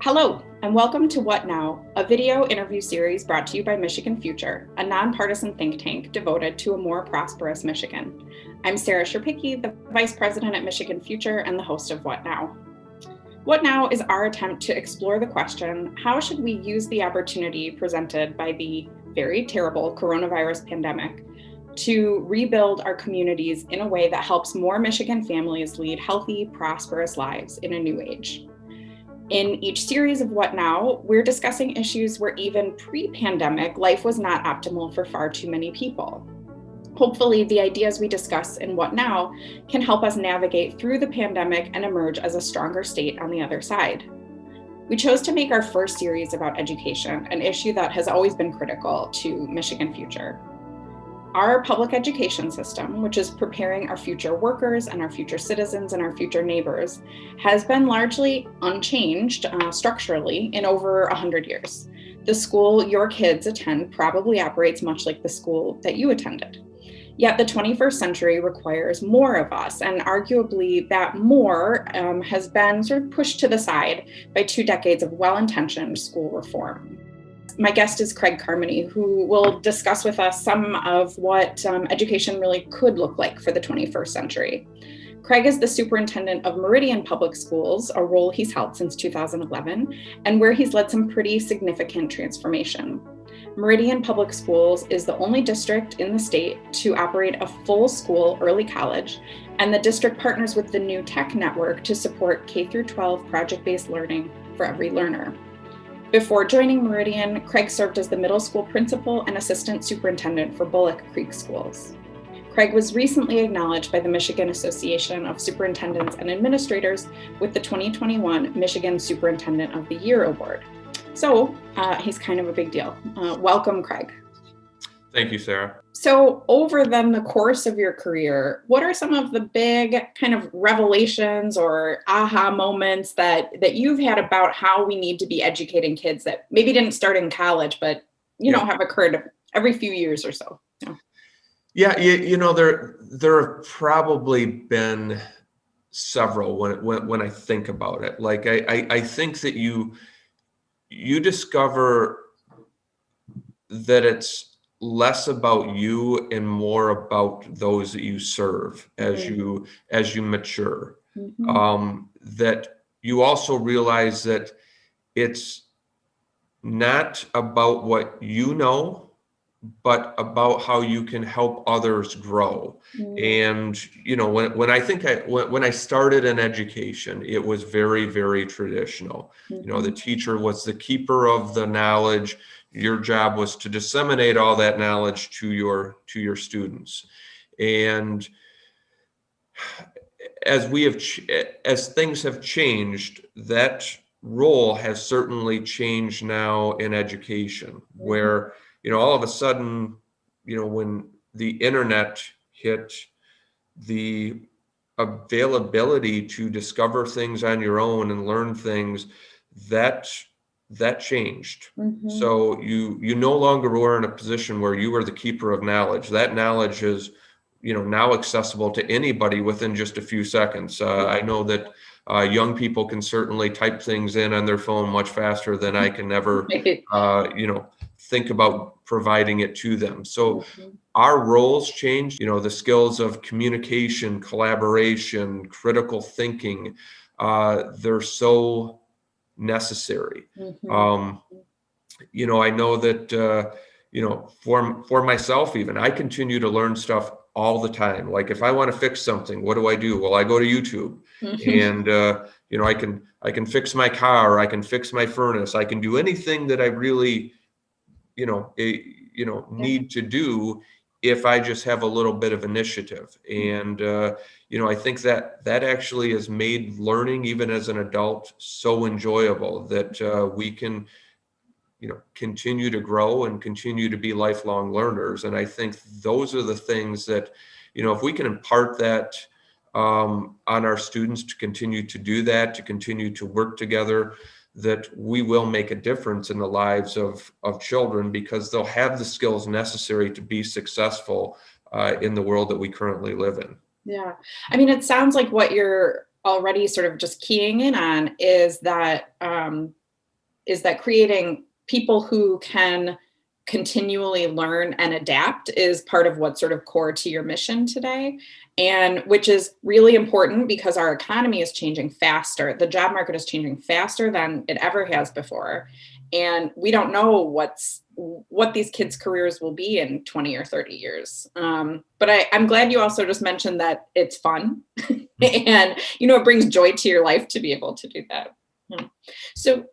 Hello, and welcome to What Now, a video interview series brought to you by Michigan Future, a nonpartisan think tank devoted to a more prosperous Michigan. I'm Sarah Sherpicki, the Vice President at Michigan Future and the host of What Now. What Now is our attempt to explore the question, how should we use the opportunity presented by the very terrible coronavirus pandemic to rebuild our communities in a way that helps more Michigan families lead healthy, prosperous lives in a new age. In each series of What Now, we're discussing issues where even pre-pandemic, life was not optimal for far too many people. Hopefully, the ideas we discuss in What Now can help us navigate through the pandemic and emerge as a stronger state on the other side. We chose to make our first series about education, an issue that has always been critical to Michigan Future. Our public education system, which is preparing our future workers and our future citizens and our future neighbors, has been largely unchanged structurally in over 100 years. The school your kids attend probably operates much like the school that you attended. Yet the 21st century requires more of us, and arguably that more has been sort of pushed to the side by 2 decades of well-intentioned school reform. My guest is Craig Carmoney, who will discuss with us some of what education really could look like for the 21st century. Craig is the superintendent of Meridian Public Schools, a role he's held since 2011, and where he's led some pretty significant transformation. Meridian Public Schools is the only district in the state to operate a full school early college, and the district partners with the New Tech Network to support K-12 project-based learning for every learner. Before joining Meridian, Craig served as the middle school principal and assistant superintendent for Bullock Creek Schools. Craig was recently acknowledged by the Michigan Association of Superintendents and Administrators with the 2021 Michigan Superintendent of the Year Award. So he's kind of a big deal. Welcome, Craig. Thank you, Sarah. So over then the course of your career, what are some of the big kind of revelations or aha moments that you've had about how we need to be educating kids that maybe didn't start in college, but have occurred every few years or so? Yeah, there have probably been several when I think about it. Like I think that you discover that it's less about you and more about those that you serve as you mature. Mm-hmm. That you also realize that it's not about what you know, but about how you can help others grow. Mm-hmm. And when I started in education, it was very, very traditional. Mm-hmm. The teacher was the keeper of the knowledge. Your job was to disseminate all that knowledge to your students. And as things have changed, that role has certainly changed now in education, where all of a sudden, when the internet hit, the availability to discover things on your own and learn things, that changed. Mm-hmm. So you no longer were in a position where you were the keeper of knowledge. That knowledge is now accessible to anybody within just a few seconds. I know that young people can certainly type things in on their phone much faster than I can ever think about providing it to them. So our roles change. The skills of communication, collaboration, critical thinking, they're so necessary. Mm-hmm. I know that for myself, even I continue to learn stuff all the time. Like if I want to fix something, what do? Well, I go to YouTube. And I can fix my car, I can fix my furnace, I can do anything that I really need to do if I just have a little bit of initiative. And I think that actually has made learning, even as an adult, so enjoyable that we can continue to grow and continue to be lifelong learners. And I think those are the things that if we can impart that on our students, to continue to do that, to continue to work together, that we will make a difference in the lives of children, because they'll have the skills necessary to be successful in the world that we currently live in. Yeah. I mean, it sounds like what you're already sort of just keying in on is that is that creating people who can continually learn and adapt is part of what's sort of core to your mission today, and which is really important because our economy is changing faster. The job market is changing faster than it ever has before, and we don't know what these kids' careers will be in 20 or 30 years. But I'm glad you also just mentioned that it's fun and, it brings joy to your life to be able to do that. So,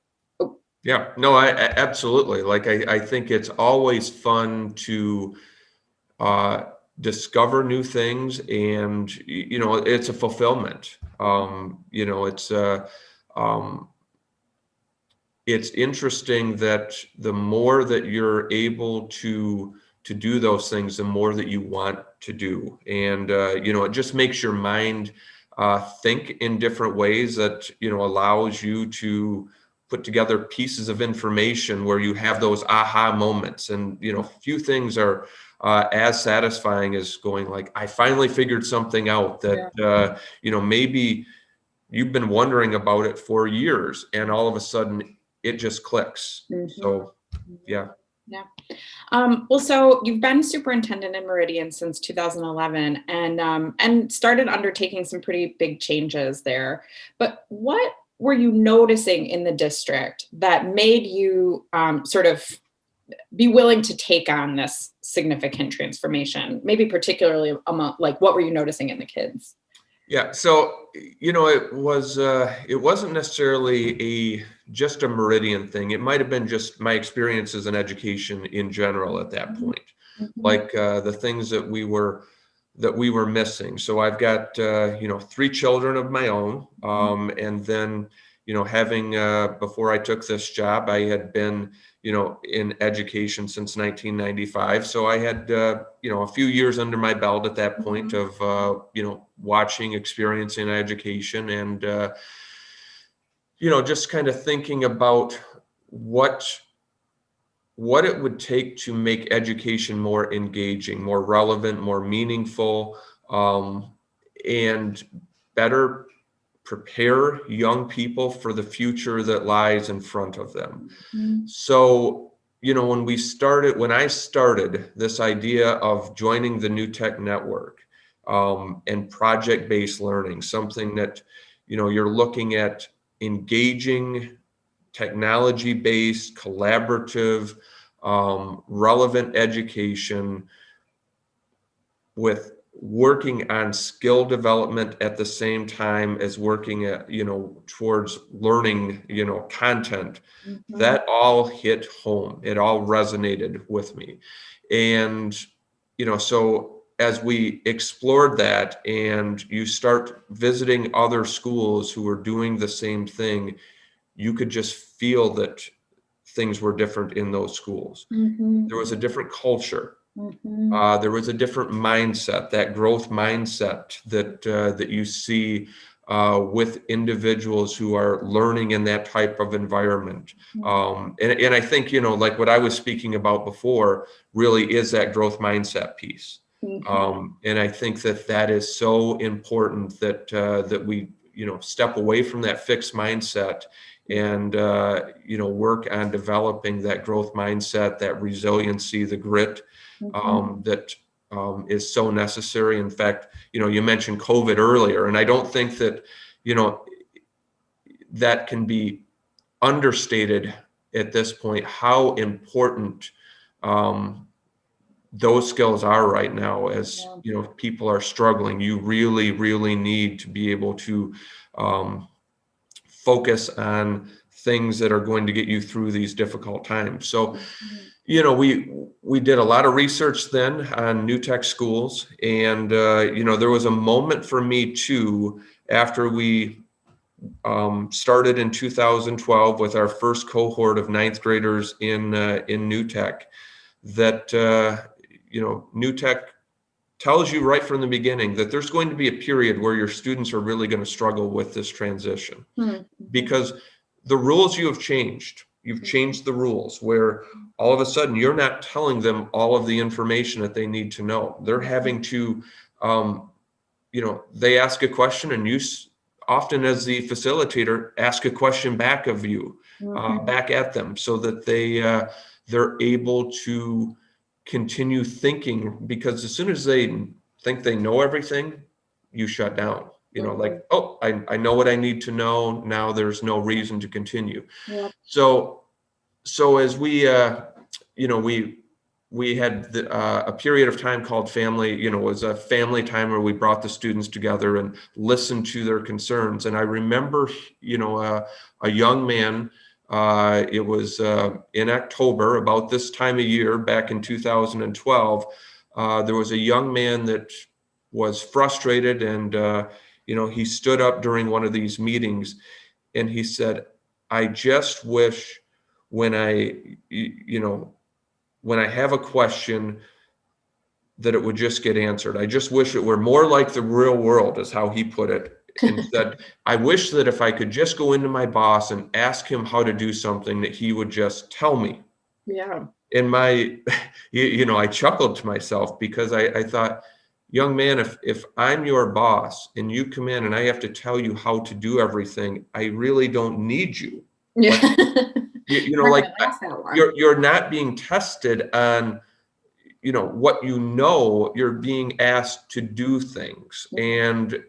Yeah, no, I absolutely. Like, I think it's always fun to discover new things, and it's a fulfillment. Um, it's interesting that the more that you're able to do those things, the more that you want to do, and it just makes your mind think in different ways that allows you to put together pieces of information where you have those aha moments. And few things are as satisfying as going like, I finally figured something out that maybe you've been wondering about it for years, and all of a sudden it just clicks. So yeah. Well, so you've been superintendent in Meridian since 2011, and started undertaking some pretty big changes there. But what were you noticing in the district that made you sort of be willing to take on this significant transformation? Maybe particularly among, like, what were you noticing in the kids? Yeah, so it wasn't necessarily just a Meridian thing. It might have been just my experiences in education in general at that point, like the things that we were missing. So I've got 3 children of my own, and then having before I took this job, I had been in education since 1995. So I had a few years under my belt at that point of watching, experiencing education, and just kind of thinking about what it would take to make education more engaging, more relevant, more meaningful, and better prepare young people for the future that lies in front of them. So, when I started this idea of joining the New Tech Network, and project-based learning, something that, you're looking at engaging, technology-based, collaborative, relevant education with working on skill development at the same time as working at, towards learning, content, that all hit home. It all resonated with me. And, so as we explored that and you start visiting other schools who are doing the same thing, you could just feel that things were different in those schools. There was a different culture. There was a different mindset, that growth mindset that you see with individuals who are learning in that type of environment. And I think, like what I was speaking about before, really is that growth mindset piece. And I think that is so important that we, step away from that fixed mindset and, work on developing that growth mindset, that resiliency, the grit, that is so necessary. In fact, you mentioned COVID earlier, and I don't think that, that can be understated at this point, how important those skills are right now. As people are struggling, you really, really need to be able to focus on things that are going to get you through these difficult times. So, we did a lot of research then on new tech schools, and there was a moment for me too after we started in 2012 with our first cohort of 9th graders in new tech, that new tech tells you right from the beginning that there's going to be a period where your students are really going to struggle with this transition, because the rules you have changed. You've changed the rules where all of a sudden you're not telling them all of the information that they need to know. They're having to, they ask a question, and you often, as the facilitator, ask a question back of you. back at them, so that they're able to continue thinking, because as soon as they think they know everything, you shut down. Like, oh, I know what I need to know. Now there's no reason to continue. Yep. So as we had a period of time called family, it was a family time where we brought the students together and listened to their concerns. And I remember, a young man, it was in October, about this time of year, back in 2012, there was a young man that was frustrated, and, he stood up during one of these meetings and he said, I just wish when when I have a question that it would just get answered. I just wish it were more like the real world, is how he put it. And said, I wish that if I could just go into my boss and ask him how to do something, that he would just tell me. Yeah. And I chuckled to myself, because I thought, young man, if I'm your boss and you come in and I have to tell you how to do everything, I really don't need you. Yeah. Like, you're not being tested on, what you're being asked to do things. And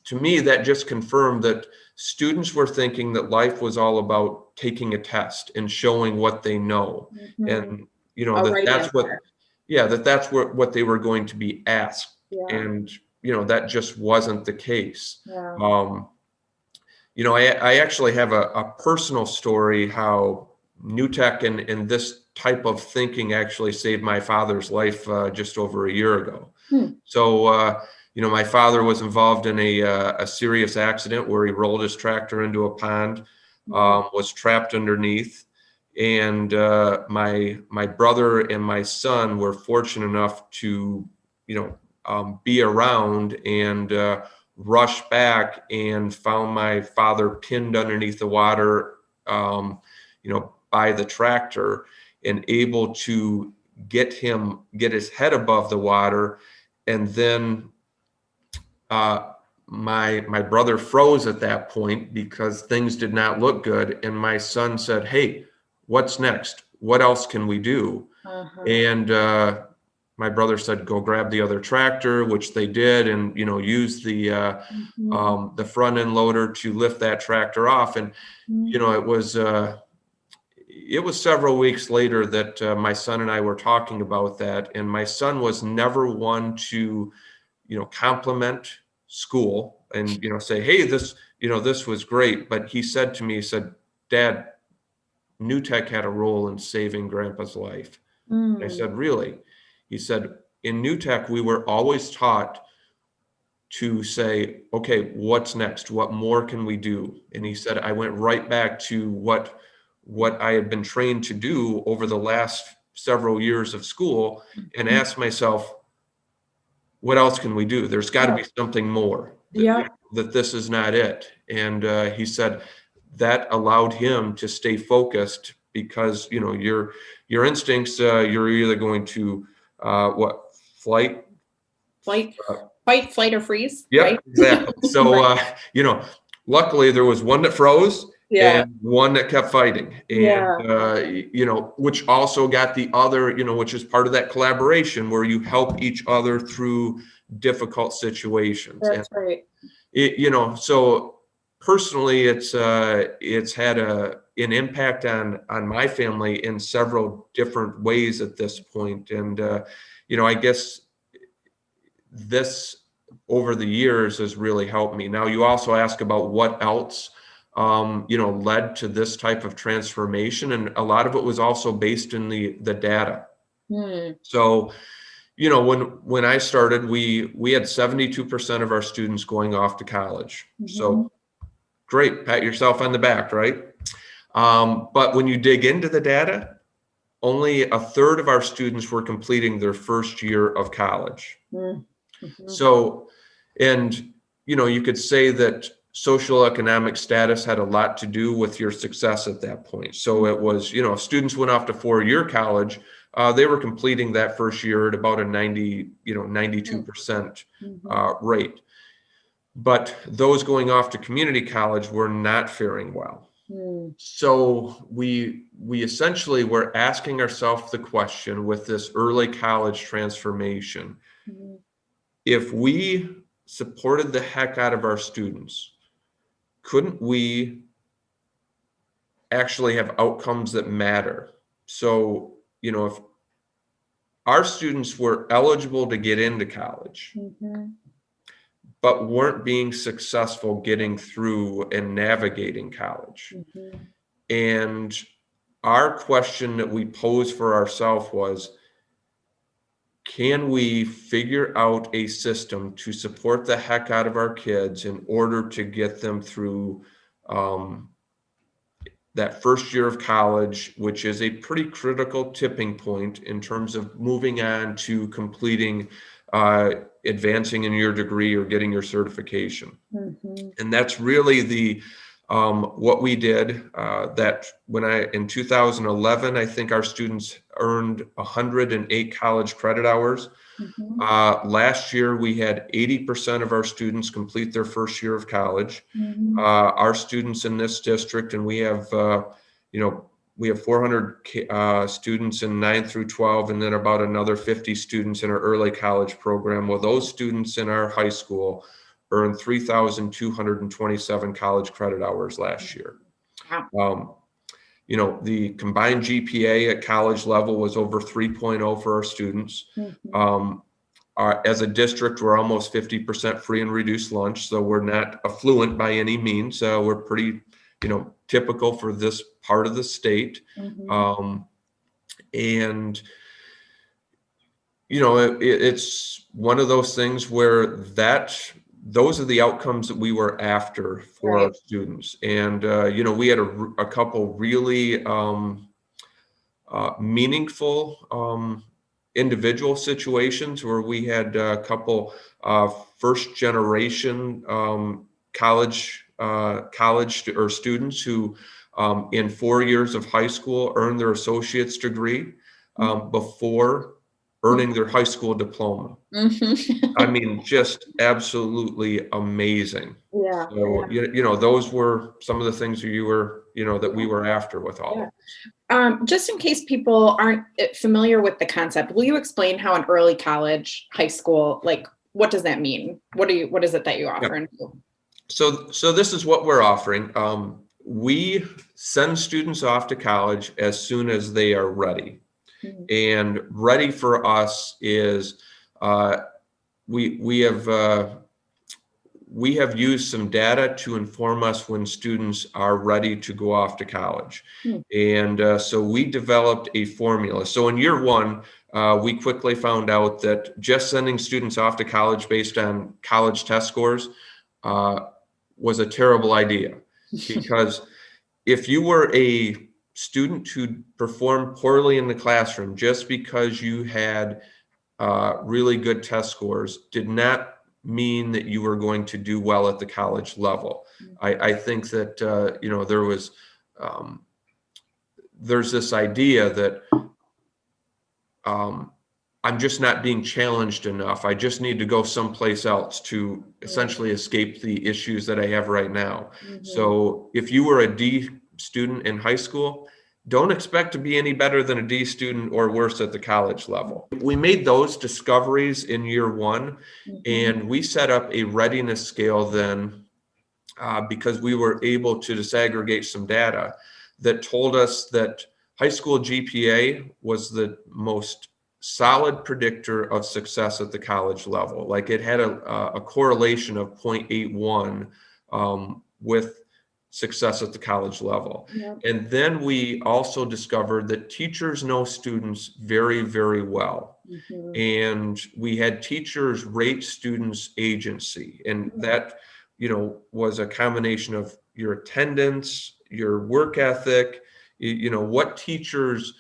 to me, that just confirmed that students were thinking that life was all about taking a test and showing what they know. And, that's what they were going to be asked. Yeah. And, that just wasn't the case. Yeah. I actually have a personal story how New Tech and this type of thinking actually saved my father's life just over a year ago. So, my father was involved in a serious accident where he rolled his tractor into a pond, was trapped underneath. And my brother and my son were fortunate enough to, be around and rush back and found my father pinned underneath the water, by the tractor, and able to get his head above the water. And then my brother froze at that point because things did not look good. And my son said, hey, what's next? What else can we do? And my brother said, go grab the other tractor, which they did, and use the front end loader to lift that tractor off. And it was several weeks later that my son and I were talking about that, and my son was never one to compliment school and say, hey, this was great. But he said to me, he said, Dad, New Tech had a role in saving Grandpa's life. I said, really? He said, in New Tech, we were always taught to say, okay, what's next? What more can we do? And he said, I went right back to what I had been trained to do over the last several years of school and asked myself, what else can we do? There's got to be something more, that this is not it. And he said that allowed him to stay focused, because your instincts, you're either going to fight, flight, or freeze. Yeah, right? Exactly. So luckily there was one that froze and one that kept fighting, and which also got the other, which is part of that collaboration where you help each other through difficult situations. That's right. So personally, it's had an impact on my family in several different ways at this point. And I guess this over the years has really helped me. Now, you also ask about what else led to this type of transformation, and a lot of it was also based in the data. So when I started, we had 72% of our students going off to college. So great, pat yourself on the back, right? But when you dig into the data, only a third of our students were completing their first year of college. So, and you could say that social economic status had a lot to do with your success at that point. So it was, if students went off to 4-year college, they were completing that first year at about a 92% rate. But those going off to community college were not faring well. So we essentially were asking ourselves the question with this early college transformation, if we supported the heck out of our students, couldn't we actually have outcomes that matter? So, if our students were eligible to get into college, but weren't being successful getting through and navigating college. And our question that we posed for ourselves was, can we figure out a system to support the heck out of our kids in order to get them through that first year of college, which is a pretty critical tipping point in terms of moving on to completing, advancing in your degree or getting your certification. And that's really what we did. That in 2011, I think our students earned 108 college credit hours. Last year, we had 80% of our students complete their first year of college. Our students in this district, and we have 400 students in 9 through 12, and then about another 50 students in our early college program. Well, those students in our high school earned 3,227 college credit hours last year. The combined GPA at college level was over 3.0 for our students. As a district, we're almost 50% free and reduced lunch, so we're not affluent by any means. We're pretty, typical for this part of the state. It's one of those things where those are the outcomes that we were after for our students. And, we had a couple really meaningful individual situations where we had a couple first generation college or students who in 4 years of high school earned their associate's degree before earning their high school diploma. I mean, just absolutely amazing. So, those were some of the things that we were after with all. Just in case people aren't familiar with the concept, will you explain how an early college, high school, what does that mean? What is it that you offer? So this is what we're offering. We send students off to college as soon as they are ready. And ready for us is we have used some data to inform us when students are ready to go off to college. And so we developed a formula. So in year one, we quickly found out that just sending students off to college based on college test scores was a terrible idea. Because if you were a student who performed poorly in the classroom just because you had really good test scores did not mean that you were going to do well at the college level. I think that there's this idea that I'm just not being challenged enough. I just need to go someplace else to essentially escape the issues that I have right now. So if you were a D student in high school, don't expect to be any better than a D student or worse at the college level. We made those discoveries in year one, and we set up a readiness scale then because we were able to disaggregate some data that told us that high school GPA was the most solid predictor of success at the college level. Like it had a correlation of 0.81 with success at the college level. And then we also discovered that teachers know students very, very well. And we had teachers rate students' agency. And that, was a combination of your attendance, your work ethic, what teachers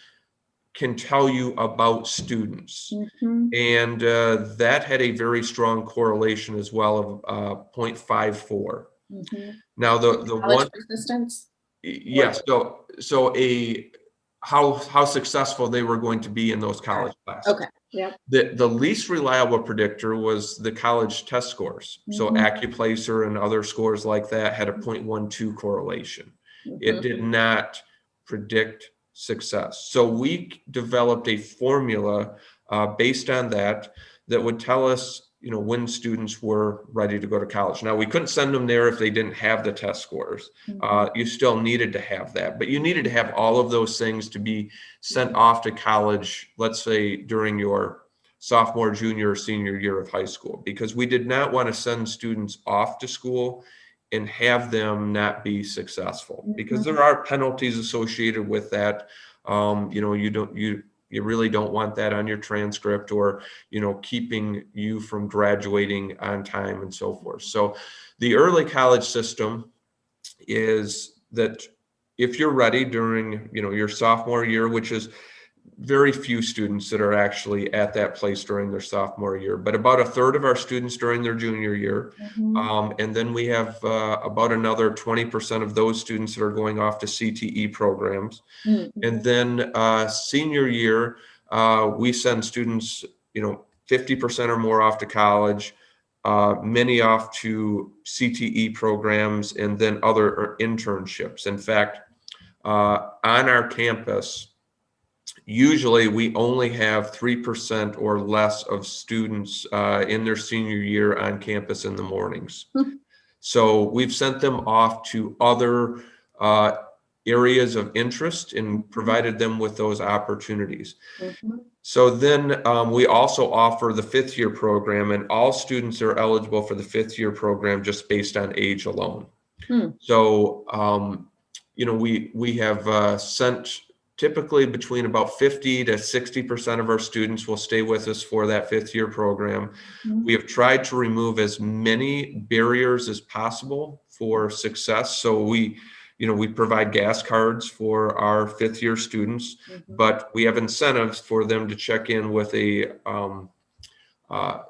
can tell you about students. And that had a very strong correlation as well of 0.54. Now the one persistence. Yes. So how successful they were going to be in those college classes. Okay. Yeah. The least reliable predictor was the college test scores. So AccuPlacer and other scores like that had a 0.12 correlation. It did not predict success. So we developed a formula based on that would tell us, when students were ready to go to college. Now, we couldn't send them there if they didn't have the test scores. You still needed to have that, but you needed to have all of those things to be sent off to college, let's say during your sophomore, junior, or senior year of high school, because we did not want to send students off to school and have them not be successful, because there are penalties associated with that. You really don't want that on your transcript, or keeping you from graduating on time and so forth. So the early college system is that if you're ready during your sophomore year, which is very few students that are actually at that place during their sophomore year, but about a third of our students during their junior year. And then we have about another 20% of those students that are going off to CTE programs. And then senior year, we send students, 50% or more off to college, many off to CTE programs, and then other internships. In fact, on our campus, usually we only have 3% or less of students in their senior year on campus in the mornings. So we've sent them off to other areas of interest and provided them with those opportunities. So then we also offer the fifth year program, and all students are eligible for the fifth year program just based on age alone. So, we have sent typically between about 50 to 60% of our students will stay with us for that fifth year program. We have tried to remove as many barriers as possible for success. So we provide gas cards for our fifth year students, but we have incentives for them to check in with a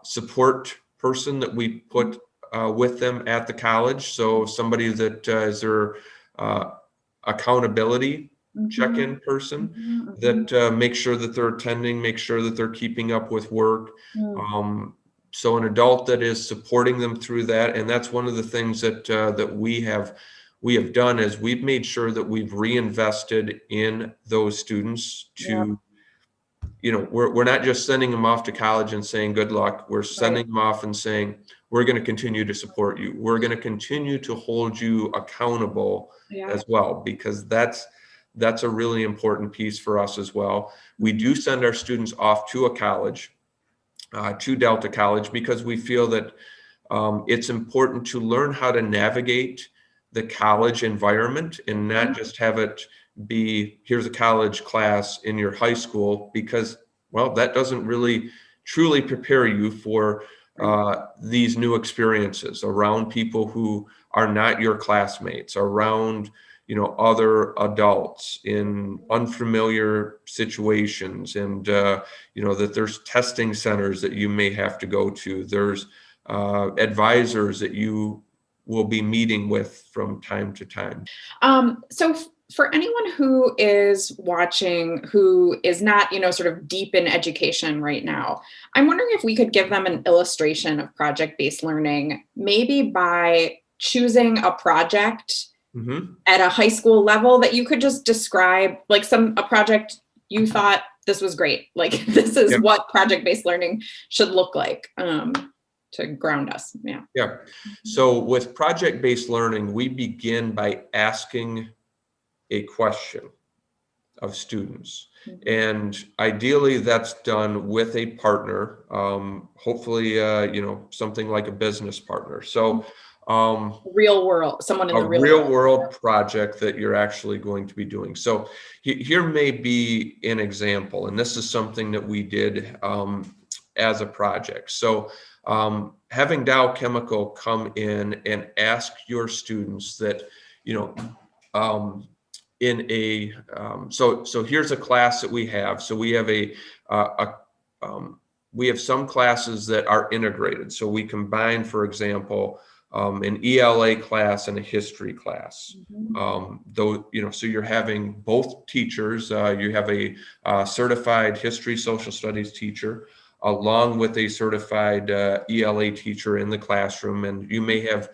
support person that we put with them at the college. So somebody that is their accountability check-in person that makes sure that they're attending, make sure that they're keeping up with work. So an adult that is supporting them through that. And that's one of the things that we have done, is we've made sure that we've reinvested in those students to, we're not just sending them off to college and saying good luck. We're sending them off and saying, we're going to continue to support you. We're going to continue to hold you accountable as well, because that's a really important piece for us as well. We do send our students off to a college, to Delta College, because we feel that it's important to learn how to navigate the college environment and not just have it be, here's a college class in your high school, because, well, that doesn't really truly prepare you for these new experiences around people who are not your classmates, around other adults in unfamiliar situations, and that there's testing centers that you may have to go to. There's advisors that you will be meeting with from time to time. So for anyone who is watching, who is not, sort of deep in education right now, I'm wondering if we could give them an illustration of project-based learning, maybe by choosing a project at a high school level that you could just describe, like a project you thought this was great. Like, this is what project-based learning should look like, to ground us. Yeah. So with project-based learning, we begin by asking a question of students. And ideally that's done with a partner, hopefully, something like a business partner. So real world, someone in the real world project that you're actually going to be doing. So here may be an example, and this is something that we did as a project. So having Dow Chemical come in and ask your students that, in a so here's a class that we have. So we have we have some classes that are integrated. So we combine, for example, an ELA class and a history class. So you're having both teachers. You have a certified history social studies teacher along with a certified ELA teacher in the classroom, and you may have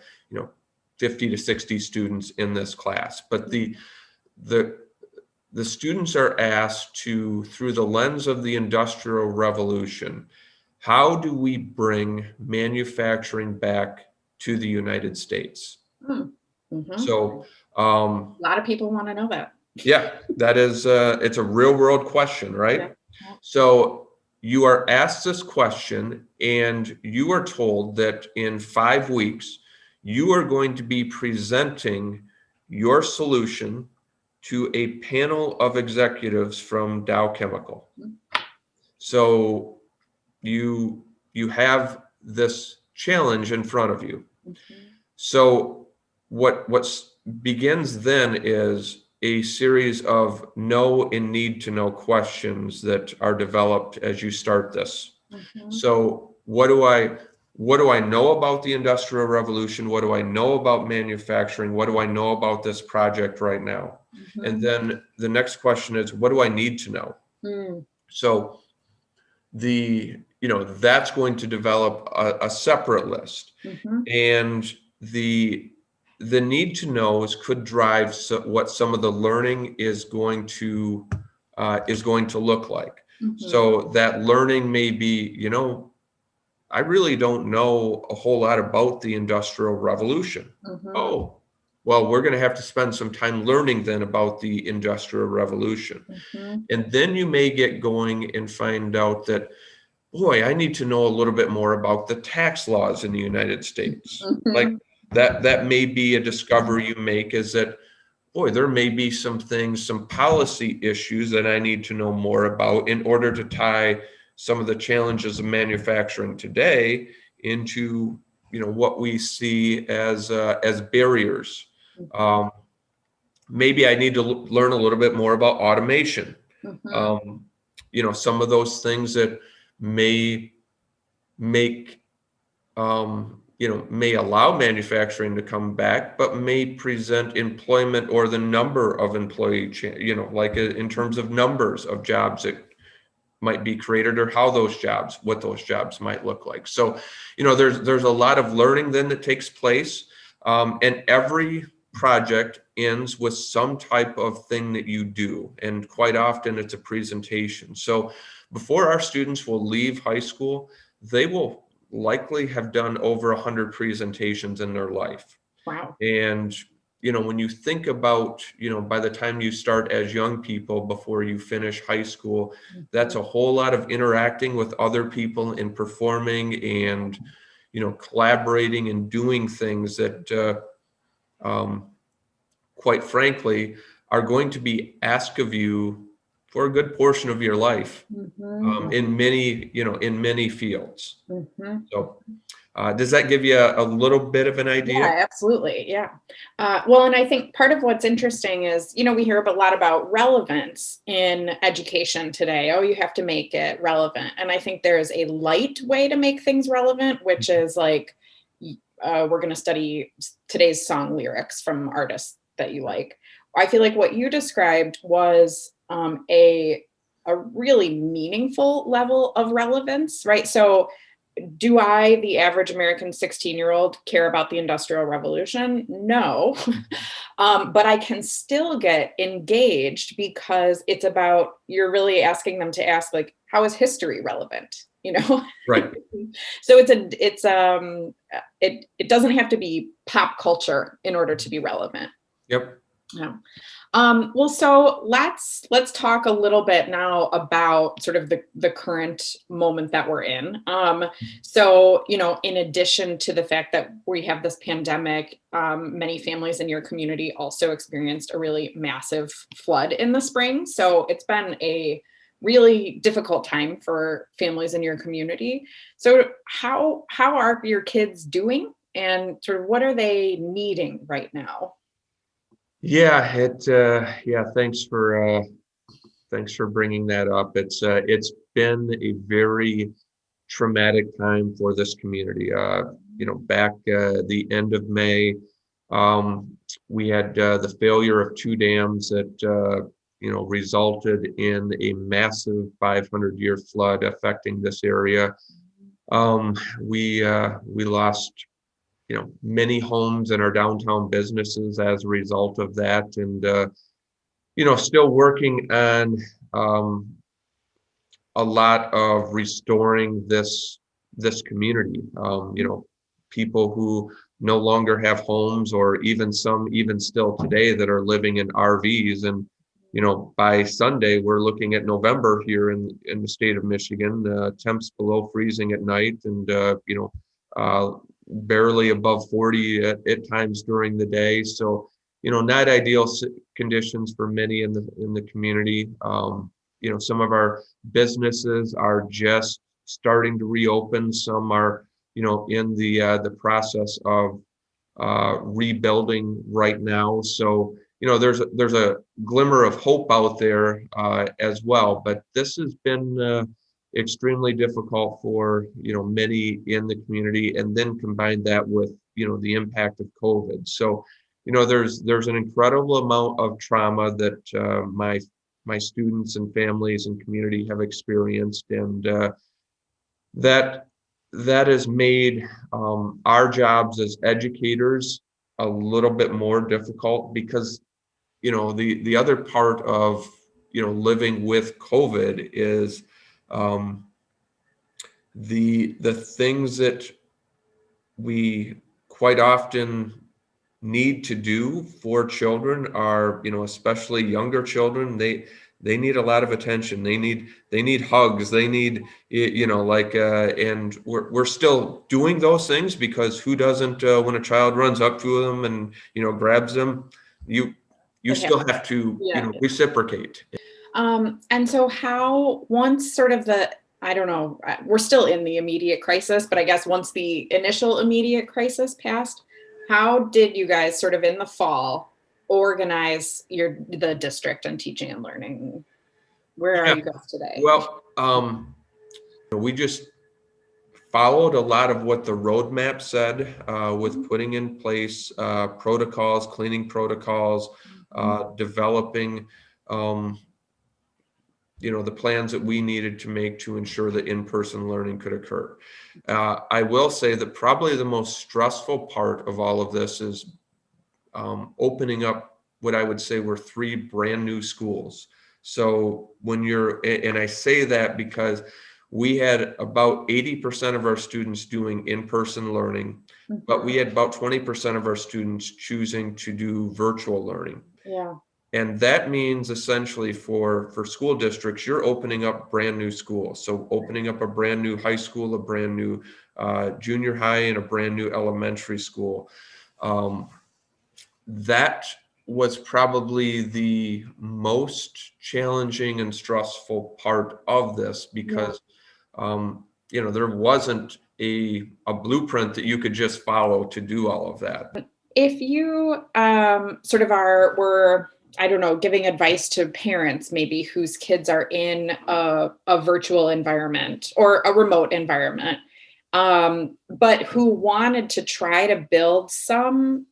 50 to 60 students in this class, but the students are asked to, through the lens of the Industrial Revolution, how do we bring manufacturing back to the United States? Mm-hmm. So a lot of people want to know that. Yeah, that is, it's a real world question, right? Yeah. So you are asked this question and you are told that in 5 weeks, you are going to be presenting your solution to a panel of executives from Dow Chemical. So you have this challenge in front of you. So what begins then is a series of know and need to know questions that are developed as you start this. So what do I know about the Industrial Revolution? What do I know about manufacturing? What do I know about this project right now? And then the next question is, what do I need to know? So that's going to develop a separate list. And the need to knows could drive what some of the learning is going to look like. So that learning may be, I really don't know a whole lot about the Industrial Revolution. Oh, well, we're going to have to spend some time learning then about the Industrial Revolution. And then you may get going and find out that, boy, I need to know a little bit more about the tax laws in the United States. Like that may be a discovery you make, is that, boy, there may be some things, some policy issues that I need to know more about in order to tie some of the challenges of manufacturing today into, what we see as barriers. Maybe I need to learn a little bit more about automation. Some of those things that may make, may allow manufacturing to come back, but may present employment or the number of employee, like in terms of numbers of jobs that might be created, or what those jobs might look like. So, there's a lot of learning then that takes place. And every project ends with some type of thing that you do. And quite often it's a presentation. So before our students will leave high school, they will likely have done over 100 presentations in their life. Wow. And when you think about, by the time you start as young people before you finish high school, that's a whole lot of interacting with other people and performing and, collaborating and doing things that, quite frankly, are going to be asked of you for a good portion of your life, in many fields. So does that give you a little bit of an idea? Yeah, absolutely. Yeah. Well, and I think part of what's interesting is, we hear a lot about relevance in education today. Oh, you have to make it relevant. And I think there's a light way to make things relevant, which is like, we're going to study today's song lyrics from artists that you like. I feel like what you described was a really meaningful level of relevance, right? So do I, the average American 16-year-old, care about the Industrial Revolution? No. But I can still get engaged because it's about, you're really asking them to ask, like, how is history relevant? Right. So it doesn't have to be pop culture in order to be relevant. Yep. Yeah. Well, so let's talk a little bit now about sort of the current moment that we're in. So, in addition to the fact that we have this pandemic, many families in your community also experienced a really massive flood in the spring. So it's been a really difficult time for families in your community. So how are your kids doing, and sort of what are they needing right now? Yeah, thanks for bringing that up. It's been a very traumatic time for this community. Back the end of May, we had the failure of 2 dams that resulted in a massive 500-year flood affecting this area. We lost many homes in our downtown businesses as a result of that. And, still working on a lot of restoring this community. People who no longer have homes, or even still today that are living in RVs. And by Sunday we're looking at November here in the state of Michigan, temps below freezing at night, and uh, barely above 40 at times during the day. So not ideal conditions for many in the community. Some of our businesses are just starting to reopen. Some are, in the process of rebuilding right now. So, there's a glimmer of hope out there as well. But this has been extremely difficult for many in the community, and then combine that with the impact of COVID. So, there's an incredible amount of trauma that my students and families and community have experienced, and that has made our jobs as educators a little bit more difficult, because the other part of living with COVID is the things that we quite often need to do for children are, especially younger children, they need a lot of attention. They need hugs. They need, and we're still doing those things, because who doesn't, when a child runs up to them and, grabs them, you still have to, reciprocate. And so how, once sort of I don't know, we're still in the immediate crisis, but I guess once the initial immediate crisis passed, how did you guys sort of in the fall organize the district and teaching and learning? Where are you guys today? Well, we just followed a lot of what the roadmap said, with putting in place protocols, cleaning protocols, developing the plans that we needed to make to ensure that in-person learning could occur. I will say that probably the most stressful part of all of this is opening up what I would say were 3 brand new schools. So and I say that because we had about 80% of our students doing in-person learning, but we had about 20% of our students choosing to do virtual learning. Yeah. And that means essentially for school districts, you're opening up brand new schools. So opening up a brand new high school, a brand new junior high, and a brand new elementary school. That was probably the most challenging and stressful part of this, because there wasn't a blueprint that you could just follow to do all of that. If you sort of were, I don't know, giving advice to parents maybe whose kids are in a virtual environment or a remote environment, but who wanted to try to build some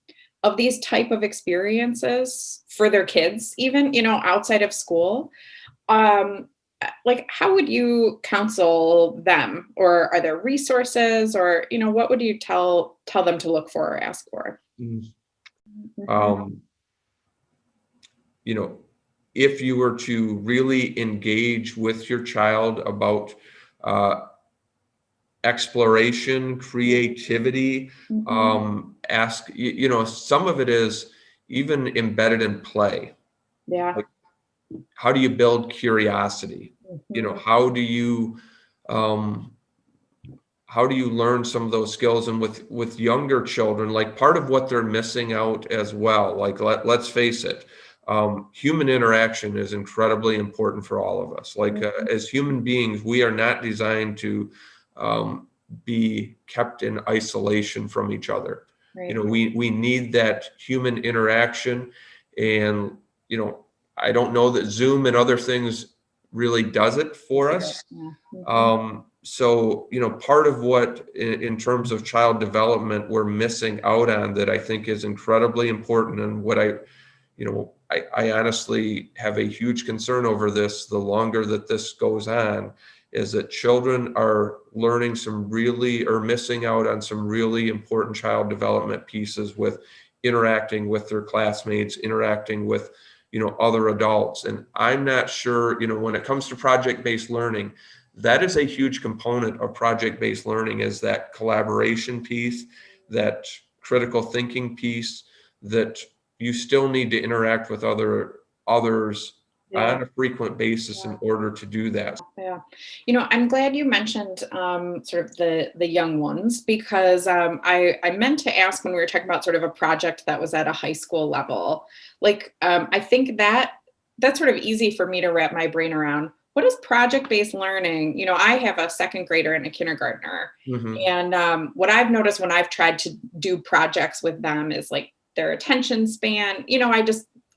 of these type of experiences for their kids, even, outside of school, like how would you counsel them? Or are there resources, or, what would you tell them to look for or ask for? If you were to really engage with your child about exploration, creativity, ask, some of it is even embedded in play. Yeah. Like, how do you build curiosity? How do you learn some of those skills? And with younger children, like part of what they're missing out as well, like let's face it, human interaction is incredibly important for all of us. Like as human beings, we are not designed to be kept in isolation from each other. Right. We need that human interaction, and I don't know that Zoom and other things really does it for us. So, part of what in terms of child development we're missing out on that I think is incredibly important, and what I honestly have a huge concern over this, the longer that this goes on, is that children are learning some really, or missing out on some really important child development pieces with interacting with their classmates, interacting with, other adults. And I'm not sure, when it comes to project-based learning, that is a huge component of project-based learning, is that collaboration piece, that critical thinking piece, that you still need to interact with others on a frequent basis in order to do that. Yeah. I'm glad you mentioned sort of the young ones, because I meant to ask when we were talking about sort of a project that was at a high school level. Like, I think that's sort of easy for me to wrap my brain around. What is project-based learning? I have a second grader and a kindergartner. Mhm. And what I've noticed when I've tried to do projects with them is like their attention span.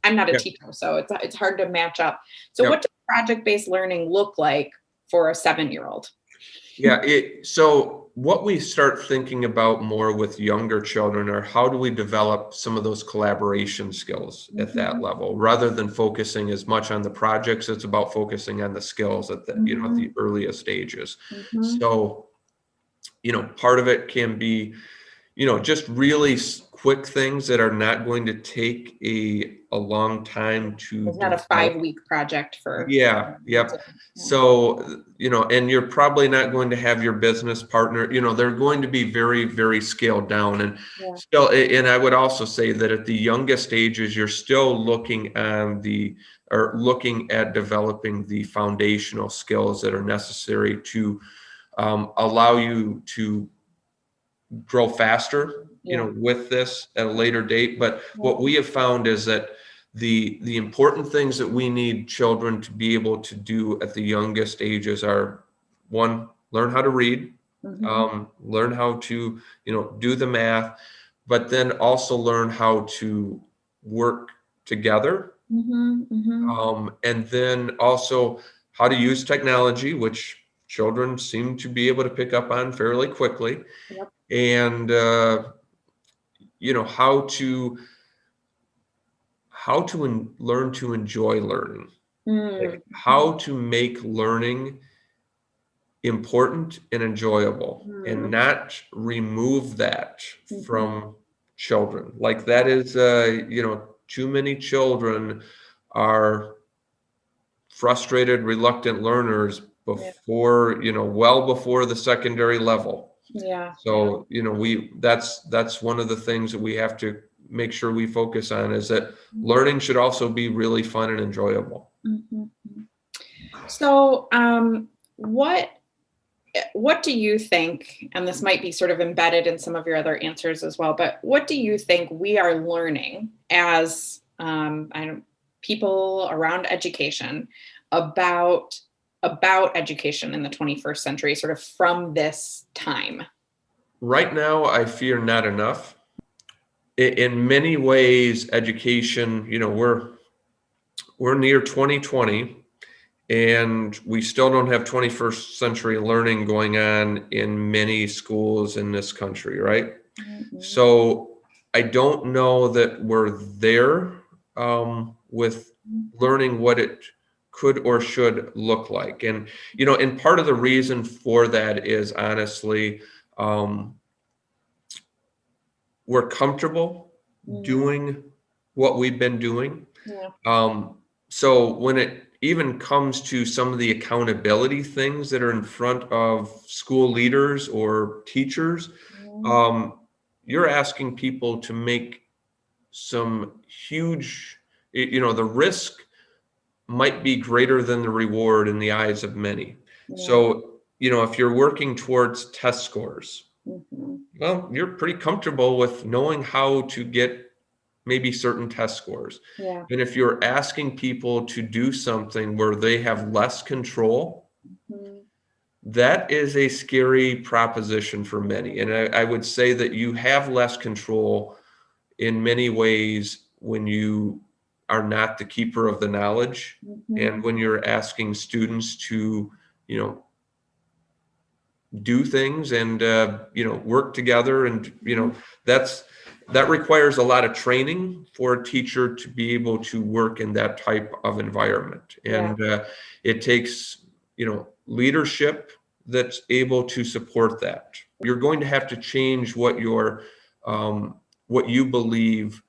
I'm not a Yep. teacher, so it's hard to match up. So Yep. what does project-based learning look like for a 7-year-old? Yeah. So what we start thinking about more with younger children are, how do we develop some of those collaboration skills at that level, rather than focusing as much on the projects. It's about focusing on the skills at the earliest stages. So, part of it can be, just really quick things that are not going to take a long time to It's not a develop. 5-week project for. Yeah, yep. So, and you're probably not going to have your business partner, they're going to be very, very scaled down. And Yeah. still, and I would also say that at the youngest ages, you're still looking at developing the foundational skills that are necessary to allow you to grow faster, with this at a later date. But what we have found is that the important things that we need children to be able to do at the youngest ages are, one, learn how to read, learn how to, do the math, but then also learn how to work together. And then also how to use technology, which children seem to be able to pick up on fairly quickly. Yep. And how to learn to enjoy learning, like how to make learning important and enjoyable, and not remove that from children. Like, that is too many children are frustrated, reluctant learners before, well before the secondary level. Yeah. So, that's one of the things that we have to make sure we focus on, is that learning should also be really fun and enjoyable. So, what do you think, and this might be sort of embedded in some of your other answers as well, but what do you think we are learning as people around education about education in the 21st century, sort of from this time? Right now, I fear not enough. In many ways, education, we're near 2020, and we still don't have 21st century learning going on in many schools in this country, right? So I don't know that we're there with learning what it could or should look like. And, and part of the reason for that is, honestly, we're comfortable doing what we've been doing. So when it even comes to some of the accountability things that are in front of school leaders or teachers, you're asking people to make some huge, the risk might be greater than the reward in the eyes of many. So, if you're working towards test scores, well, you're pretty comfortable with knowing how to get maybe certain test scores. And if you're asking people to do something where they have less control, that is a scary proposition for many. And I would say that you have less control in many ways when you are not the keeper of the knowledge, and when you're asking students to, do things and, work together. And, that requires a lot of training for a teacher to be able to work in that type of environment. And it takes, leadership that's able to support that. You're going to have to change what you believe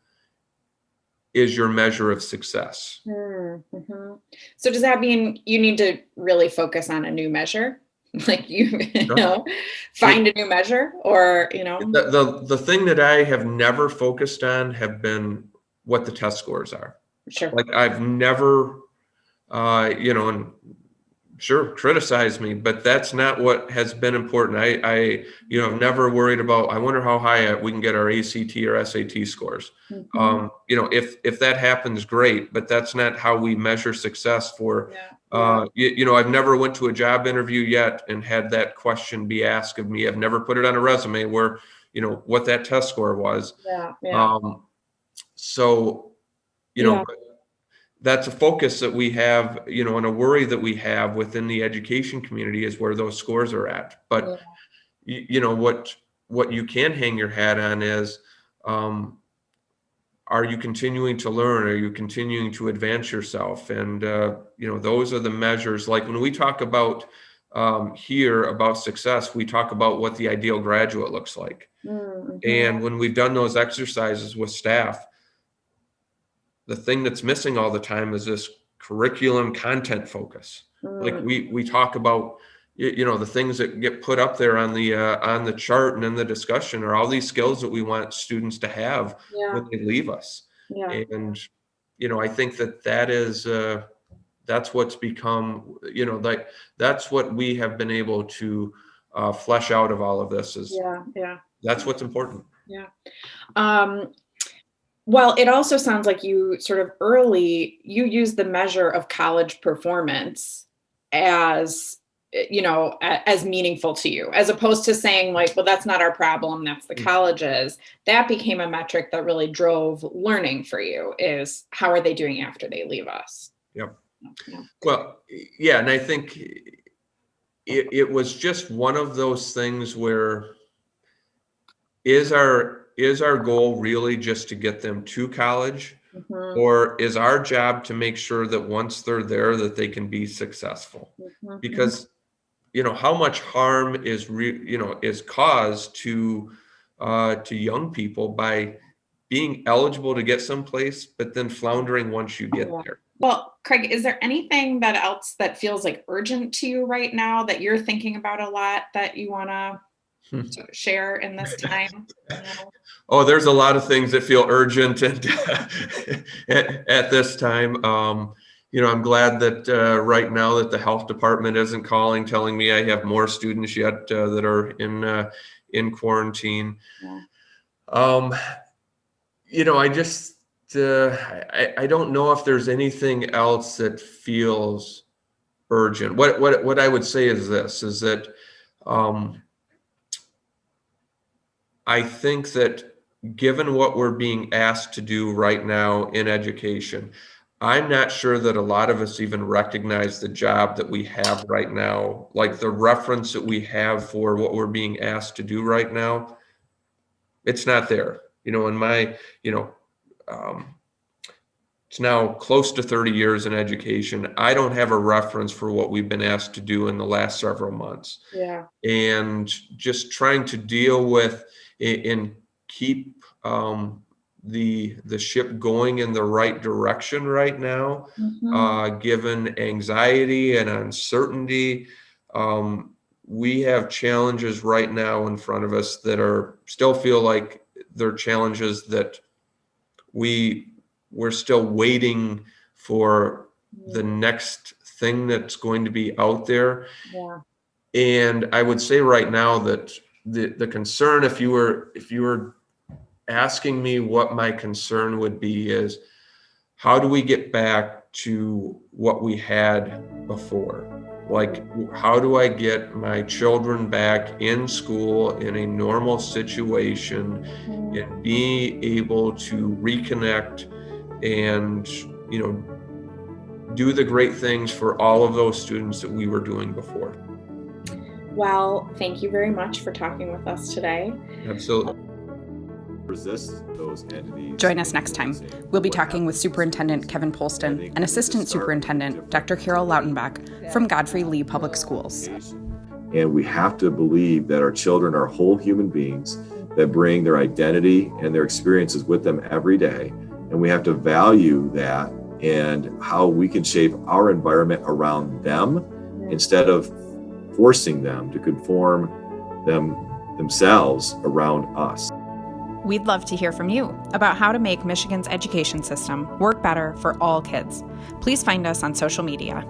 is your measure of success. Mm-hmm. So does that mean you need to really focus on a new measure? Like find a new measure, or The thing that I have never focused on have been what the test scores are. Sure. Like I've never, and sure, criticize me, but that's not what has been important. I never worried about, I wonder how high we can get our ACT or SAT scores. Mm-hmm. If that happens, great, but that's not how we measure success for, Yeah. I've never went to a job interview yet and had that question be asked of me. I've never put it on a resume where, what that test score was. Yeah. So, Yeah. that's a focus that we have, and a worry that we have within the education community is where those scores are at. But, what you can hang your hat on is, are you continuing to learn? Are you continuing to advance yourself? And, those are the measures. Like when we talk about here about success, we talk about what the ideal graduate looks like. Mm-hmm. And when we've done those exercises with staff, the thing that's missing all the time is this curriculum content focus. Like we talk about, the things that get put up there on the chart and in the discussion are all these skills that we want students to have when they leave us. And, I think that is, that's what's become, like that's what we have been able to flesh out of all of this is that's what's important. Well, it also sounds like you sort of you use the measure of college performance as, as meaningful to you, as opposed to saying like, well, that's not our problem, that's the colleges. That became a metric that really drove learning for you, is how are they doing after they leave us? Yep. Well, yeah. And I think it was just one of those things where is our goal really just to get them to college, or is our job to make sure that once they're there that they can be successful? Because how much harm is caused to young people by being eligible to get someplace but then floundering once you get there. Well, Craig, is there anything else that feels like urgent to you right now that you're thinking about a lot that you want to share in this time? Oh, there's a lot of things that feel urgent and at this time. I'm glad that right now that the health department isn't calling, telling me I have more students yet that are in quarantine. I just I don't know if there's anything else that feels urgent. What I would say is this: is that I think that given what we're being asked to do right now in education, I'm not sure that a lot of us even recognize the job that we have right now, like the reference that we have for what we're being asked to do right now. It's not there. In my, it's now close to 30 years in education. I don't have a reference for what we've been asked to do in the last several months. And just trying to deal with and keep the ship going in the right direction right now, given anxiety and uncertainty. We have challenges right now in front of us that still feel like they're challenges that we're still waiting for the next thing that's going to be out there. And I would say right now that the concern, if you were asking me what my concern would be, is how do we get back to what we had before? Like, how do I get my children back in school in a normal situation and be able to reconnect and, do the great things for all of those students that we were doing before? Well, thank you very much for talking with us today. Absolutely. resist those entities. Join us next time. We'll be talking with Superintendent Kevin Polston and Assistant Superintendent Dr. Carol Lautenbach from Godfrey Lee Public Schools. And we have to believe that our children are whole human beings that bring their identity and their experiences with them every day. And we have to value that and how we can shape our environment around them instead of forcing them to conform themselves around us. We'd love to hear from you about how to make Michigan's education system work better for all kids. Please find us on social media.